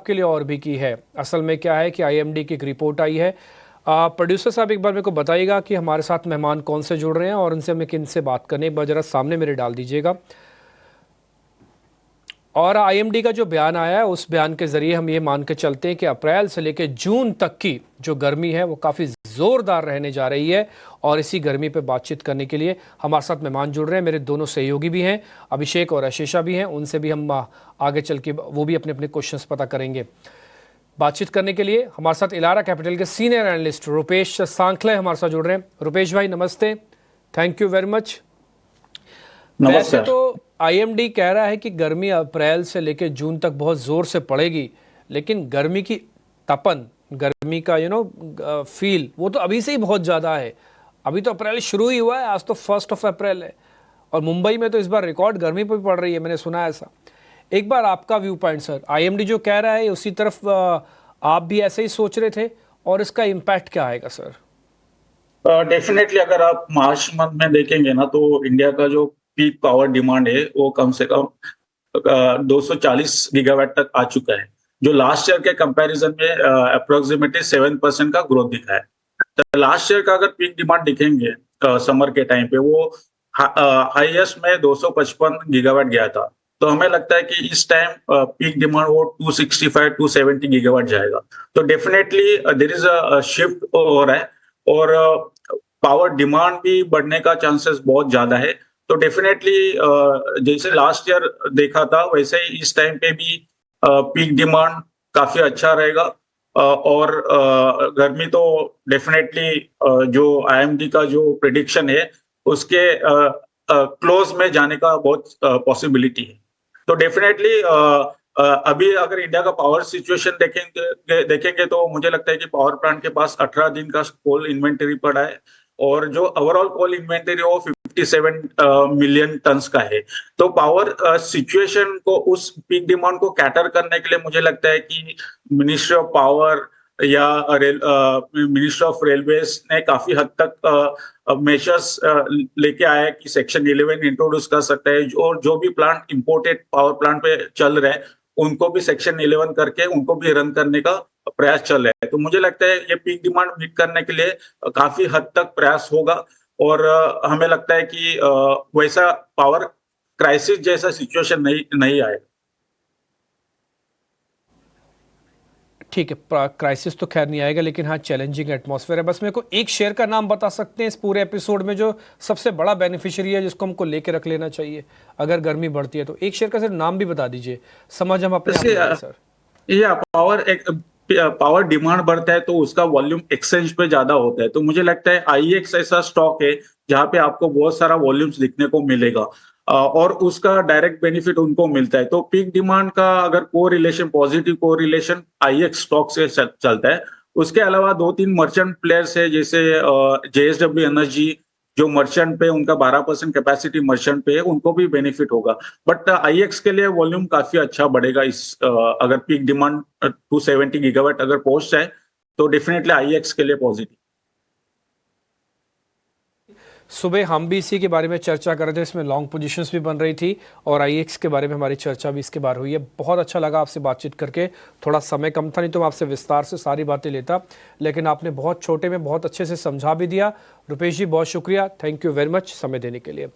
आपके लिए और भी की है। असल में क्या है कि आईएमडी की एक रिपोर्ट आई है। प्रोड्यूसर साहब एक बार मेरे को बताइएगा कि हमारे साथ मेहमान कौन से जुड़ रहे हैं और उनसे हमें किन से बात करनी है, एक बार जरा सामने मेरे डाल दीजिएगा। और आईएमडी का जो बयान आया है उस बयान के ज़रिए हम ये मान के चलते हैं कि अप्रैल से लेकर जून तक की जो गर्मी है वो काफ़ी ज़ोरदार रहने जा रही है। और इसी गर्मी पे बातचीत करने के लिए हमारे साथ मेहमान जुड़ रहे हैं। मेरे दोनों सहयोगी भी हैं, अभिषेक और अशेषा भी हैं। उनसे भी हम आगे चल के वो भी अपने अपने क्वेश्चंस पता करेंगे। बातचीत करने के लिए हमारे साथ इलारा कैपिटल के सीनियर एनालिस्ट रुपेश सांखले हमारे साथ जुड़ रहे हैं। रुपेश भाई नमस्ते, थैंक यू वेरी मच। वैसे तो आईएमडी कह रहा है कि गर्मी अप्रैल से लेकर जून तक बहुत जोर से पड़ेगी, लेकिन गर्मी की तपन, गर्मी का फील वो तो अभी से ही बहुत ज़्यादा है। अभी तो अप्रैल शुरू ही हुआ है, आज तो 1 अप्रैल है और मुंबई में तो इस बार रिकॉर्ड गर्मी भी पड़ रही है, मैंने सुना है ऐसा। एक बार आपका व्यू पॉइंट सर, आईएमडी जो कह रहा है उसी तरफ आप भी ऐसे ही सोच रहे थे और इसका इम्पैक्ट क्या आएगा सर? डेफिनेटली अगर आप मार्च मंथ में देखेंगे ना तो इंडिया का जो पीक पावर डिमांड है वो कम से कम 240 गीगावाट तक आ चुका है, जो लास्ट ईयर के कंपैरिजन में अप्रोक्सीमेटली 7% का ग्रोथ दिखा है। तो लास्ट ईयर का अगर पीक डिमांड दिखेंगे समर के टाइम पे वो हाईएस्ट में 255 गीगावाट गया था। तो हमें लगता है कि इस टाइम पीक डिमांड वो 265 270 गीगावाट जाएगा। तो definitely there is a shift हो रहा है और पावर डिमांड भी बढ़ने का चांसेस बहुत ज्यादा है। तो डेफिनेटली जैसे लास्ट ईयर देखा था वैसे ही इस टाइम पे भी पीक डिमांड काफी अच्छा रहेगा। और गर्मी तो डेफिनेटली जो आईएमडी का जो प्रेडिक्शन है उसके क्लोज में जाने का बहुत पॉसिबिलिटी है। तो डेफिनेटली अभी अगर इंडिया का पावर सिचुएशन देखेंगे तो मुझे लगता है कि पावर प्लांट के पास 18 दिन का कोल इन्वेंटरी पड़ा है और जो ओवरऑल कोल इन्वेंटरी वो 57 मिलियन टन्स का है। तो पावर सिचुएशन को उस पीक डिमांड को कैटर करने के लिए मुझे लगता है कि मिनिस्ट्री ऑफ पावर या मिनिस्ट्री ऑफ रेलवेज ने काफी हद तक मेजर्स लेके आया कि सेक्शन 11 इंट्रोड्यूस कर सकता है और जो भी प्लांट इंपोर्टेड पावर प्लांट पे चल रहे हैं उनको भी सेक्शन 11 करके उनको भी रन करने का प्रयास चल रहा है। तो मुझे लगता है ये पीक डिमांड मीट करने के लिए काफी हद तक प्रयास होगा और हमें लगता है कि वैसा पावर क्राइसिस जैसा सिचुएशन नहीं आएगा। ठीक है, क्राइसिस तो खैर नहीं आएगा, लेकिन हाँ चैलेंजिंग एटमॉस्फेयर है। बस मेरे को एक शेयर का नाम बता सकते हैं इस पूरे एपिसोड में जो सबसे बड़ा बेनिफिशियरी है जिसको हमको लेके रख लेना चाहिए अगर गर्मी बढ़ती है? तो एक शेयर का सिर्फ नाम भी बता दीजिए, समझ हम अपने सर। ये पावर डिमांड बढ़ता है तो उसका वॉल्यूम एक्सचेंज पे ज्यादा होता है। तो मुझे लगता है आईएक्स ऐसा स्टॉक है जहां पे आपको बहुत सारा वॉल्यूम्स दिखने को मिलेगा और उसका डायरेक्ट बेनिफिट उनको मिलता है। तो पीक डिमांड का अगर कोरिलेशन, पॉजिटिव कोरिलेशन आईएक्स स्टॉक से चलता है। उसके अलावा 2-3 मर्चेंट प्लेयर्स है जैसे जेएसडब्ल्यू एनर्जी जो मर्चेंट पे उनका 12% कैपेसिटी मर्चेंट पे है, उनको भी बेनिफिट होगा। बट आईएक्स के लिए वॉल्यूम काफी अच्छा बढ़ेगा इस अगर पीक डिमांड 270 गीगावाट अगर पहुंच जाए तो डेफिनेटली आईएक्स के लिए पॉजिटिव। सुबह हम भी इसी के बारे में चर्चा कर रहे थे, इसमें लॉन्ग पोजीशंस भी बन रही थी और आईएक्स के बारे में हमारी चर्चा भी इसके बारे हुई है। बहुत अच्छा लगा आपसे बातचीत करके, थोड़ा समय कम था नहीं तो मैं आपसे विस्तार से सारी बातें लेता, लेकिन आपने बहुत छोटे में बहुत अच्छे से समझा भी दिया। रुपेश जी बहुत शुक्रिया, थैंक यू वेरी मच समय देने के लिए।